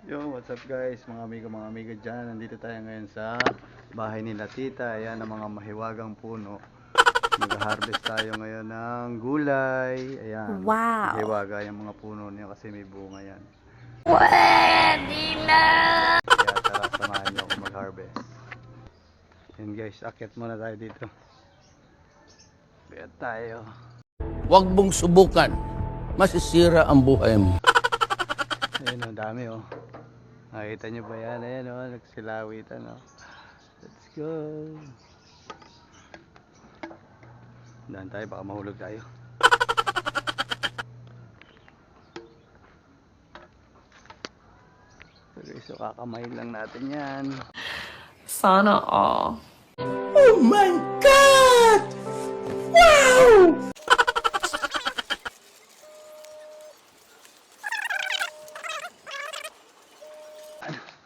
Yo, what's up guys, mga amigo dyan. Nandito tayo ngayon sa bahay nila tita. Ayan ang mga mahiwagang puno. Mag-harvest tayo ngayon ng gulay. Ayan, Wow! mahiwaga yung mga puno niya kasi may bunga yan. Pwede na! Kaya tara, samahan niyo ako mag-harvest. Ayan guys, akyat muna tayo dito. Akyat tayo. Huwag mong subukan. Masisira ang buhay mo. Ayan o, dami o. Nakita nyo ba yan? Ayan o, nagsilawitan o. Let's go. Dahan tayo, baka mahulog tayo. So kakamayin lang natin yan. Sana all. Oh my God! Wow!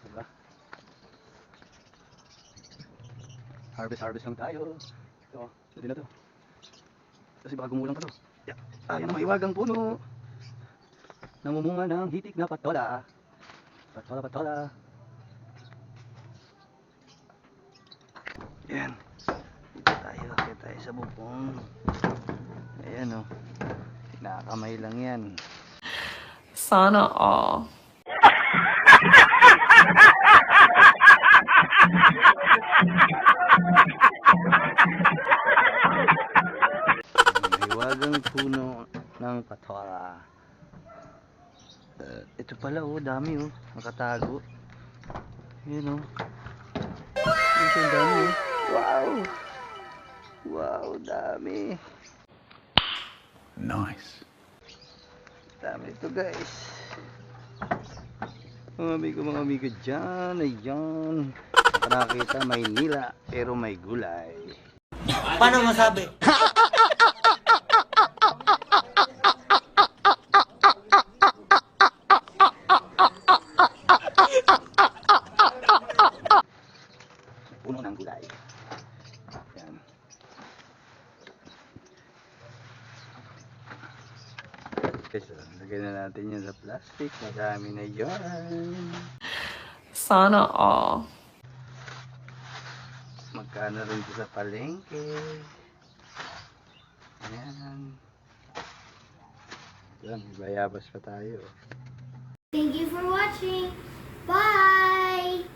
Diba? Harvest lang tayo. Ito, pwede na to. Kasi baka gumulang pa to. Yeah. Ayan ang mahiwagang puno. Namumunga ng hitik na patola. Patola. Ayan. Dito tayo sa bubong. Ayan o. Nakakamay lang yan. Sana all. Mahiwagang puno ng patola. Ito pala oh, dami oh. Nakatago. Ayan oh. Ito ang dami oh. Wow! Wow, dami. Nice. Dami ito guys. Mga amigo dyan. Ayan. Nakakita may nila pero may gulay. Paano masabi? Puno ng gulay. Yan. Okay, so lagay na natin yan sa plastic. Madami na yan. Sana all. Magkano rin ito sa palengke. Ayan. Yan, may bayabas pa tayo. Thank you for watching. Bye!